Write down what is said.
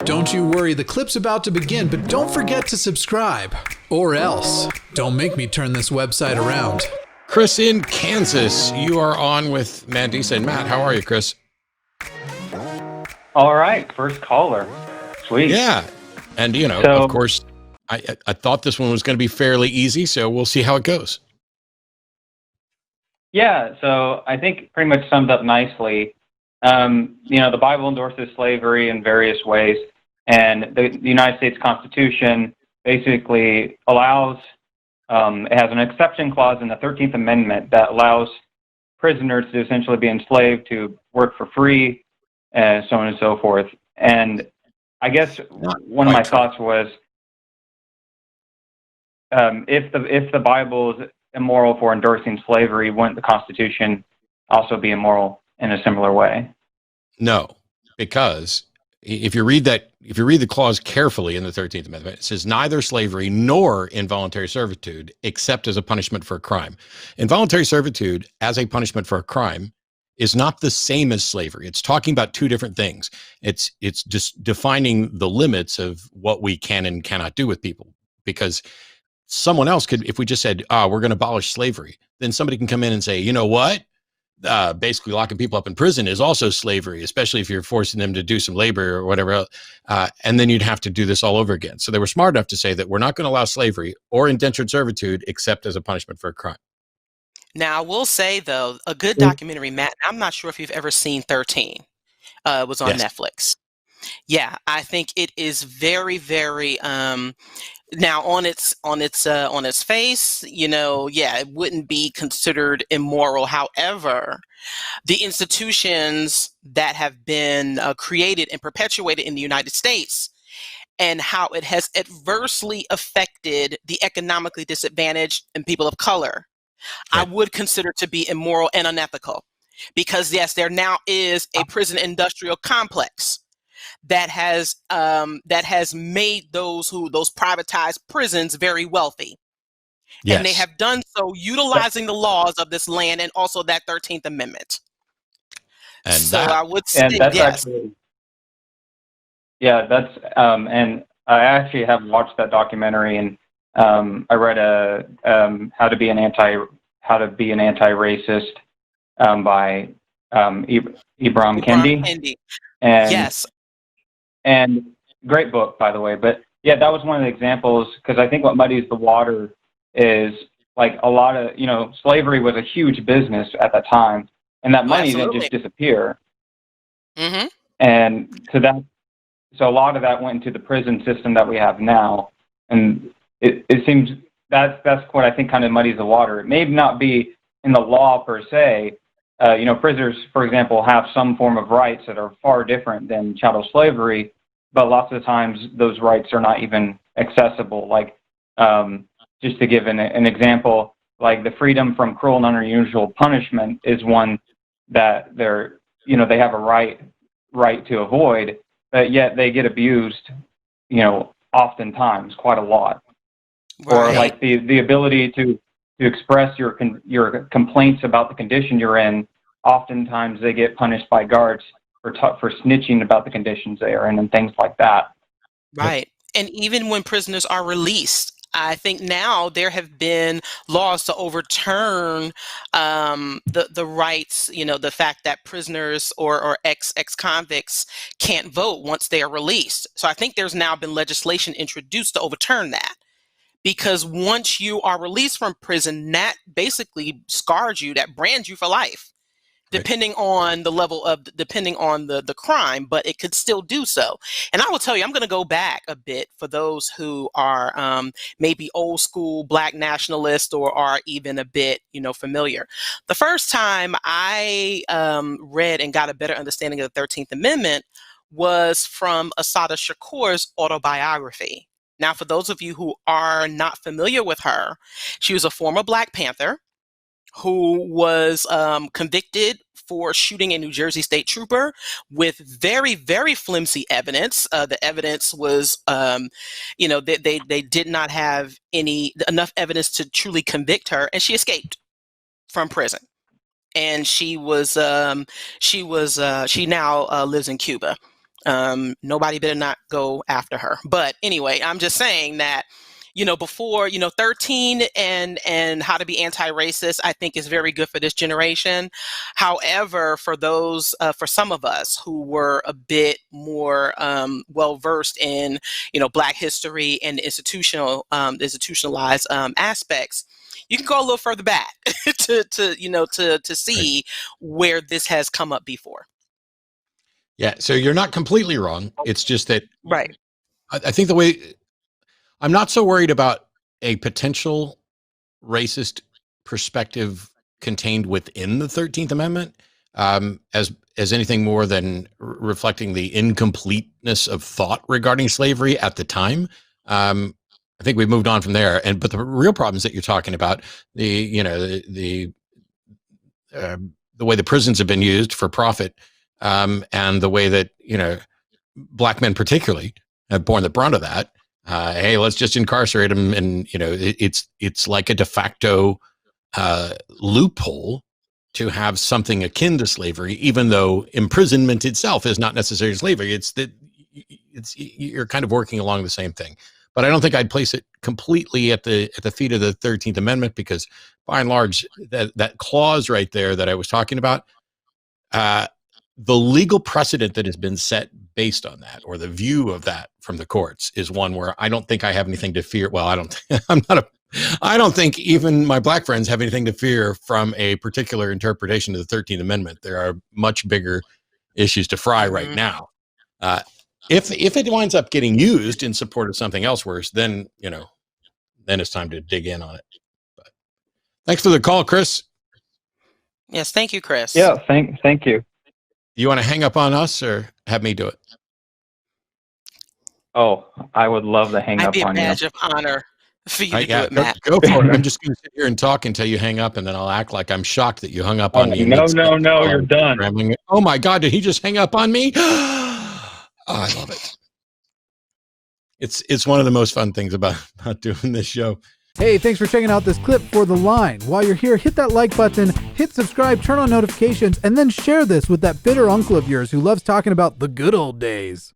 Don't you worry, the clip's about to begin, but don't forget to subscribe. Or else, don't make me turn this website around. Chris in Kansas, you are on with Mandisa and Matt. How are you, Chris? All right, first caller. Sweet. Yeah. And, of course, I thought this one was going to be fairly easy, so we'll see how it goes. Yeah, so I think pretty much summed up nicely. The Bible endorses slavery in various ways, and the United States Constitution basically allows, it has an exception clause in the 13th Amendment that allows prisoners to essentially be enslaved, to work for free, and so on and so forth. And I guess one of my thoughts was, if the Bible is immoral for endorsing slavery, wouldn't the Constitution also be immoral in a similar way? No, because if you read the clause carefully in the 13th Amendment, it says neither slavery nor involuntary servitude except as a punishment for a crime. Involuntary servitude as a punishment for a crime is not the same as slavery. It's talking about two different things. It's just defining the limits of what we can and cannot do with people, because someone else could, if we just said, we're going to abolish slavery, then somebody can come in and say, you know what? Basically locking people up in prison is also slavery, especially if you're forcing them to do some labor or whatever else. And then you'd have to do this all over again. So they were smart enough to say that we're not going to allow slavery or indentured servitude except as a punishment for a crime. Now, I will say, though, a good documentary, Matt, I'm not sure if you've ever seen 13. It was on Netflix. Yeah, I think it is very, very, now on its face, it wouldn't be considered immoral. However, the institutions that have been created and perpetuated in the United States, and how it has adversely affected the economically disadvantaged and people of color, I would consider to be immoral and unethical. Because yes, there now is a prison industrial complex that has made those privatized prisons very wealthy. Yes. And they have done so utilizing the laws of this land and also that 13th Amendment. And so I would say, and that's yes. Actually, yeah, that's, and I actually have watched that documentary, and I read How to Be an Anti-Racist by Ibram Kendi. And, yes. And great book, by the way. But yeah, that was one of the examples, because I think what muddies the water is like a lot of, slavery was a huge business at that time, and that money didn't just disappear. Mm-hmm. And so a lot of that went into the prison system that we have now. And it seems that's what I think kind of muddies the water. It may not be in the law per se. Prisoners, for example, have some form of rights that are far different than chattel slavery, but lots of times those rights are not even accessible. Like, just to give an example, like the freedom from cruel and unusual punishment is one that they have a right to avoid, but yet they get abused, oftentimes quite a lot. Right. Or like the ability to express your complaints about the condition you're in. Oftentimes they get punished by guards for snitching about the conditions they are in and things like that. Right. And even when prisoners are released, I think now there have been laws to overturn the rights, the fact that prisoners or ex-convicts can't vote once they are released. So I think there's now been legislation introduced to overturn that. Because once you are released from prison, that basically scars you, that brands you for life, depending on the level of, depending on the crime, but it could still do so. And I will tell you, I'm going to go back a bit for those who are maybe old school Black nationalists or are even a bit, familiar. The first time I read and got a better understanding of the 13th Amendment was from Assata Shakur's autobiography. Now, for those of you who are not familiar with her, she was a former Black Panther who was convicted for shooting a New Jersey state trooper with very, very flimsy evidence. The evidence was, they did not have enough evidence to truly convict her, and she escaped from prison. And she now lives in Cuba. Nobody better not go after her. But anyway, I'm just saying that, before, 13 and how to be anti-racist, I think is very good for this generation. However, for some of us who were a bit more well-versed in, Black history and institutionalized aspects, you can go a little further back to see where this has come up before. Yeah. So you're not completely wrong. It's just that, Right. I think I'm not so worried about a potential racist perspective contained within the 13th Amendment as anything more than reflecting the incompleteness of thought regarding slavery at the time. I think we've moved on from there. But the real problems that you're talking about, the way the prisons have been used for profit, and the way that, Black men particularly have borne the brunt of that. Hey, let's just incarcerate them. And, it's like a de facto loophole to have something akin to slavery, even though imprisonment itself is not necessarily slavery. You're kind of working along the same thing. But I don't think I'd place it completely at the feet of the 13th Amendment, because by and large, that clause right there that I was talking about, the legal precedent that has been set based on that, or the view of that from the courts, is one where I don't think I have anything to fear. Well, I don't think even my Black friends have anything to fear from a particular interpretation of the 13th Amendment. There are much bigger issues to fry right now. If it winds up getting used in support of something else worse, then it's time to dig in on it. But thanks for the call, Chris. Yes, thank you, Chris. Yeah, thank you. You want to hang up on us or have me do it? Oh, I would love to hang up on you. I'd be a badge of honor for you to do it, Matt. Go for it. I'm just going to sit here and talk until you hang up, and then I'll act like I'm shocked that you hung up on me. No, you're done. Rambling. Oh my God, did he just hang up on me? Oh, I love it. It's one of the most fun things about doing this show. Hey, thanks for checking out this clip for The Line. While you're here, hit that like button, hit subscribe, turn on notifications, and then share this with that bitter uncle of yours who loves talking about the good old days.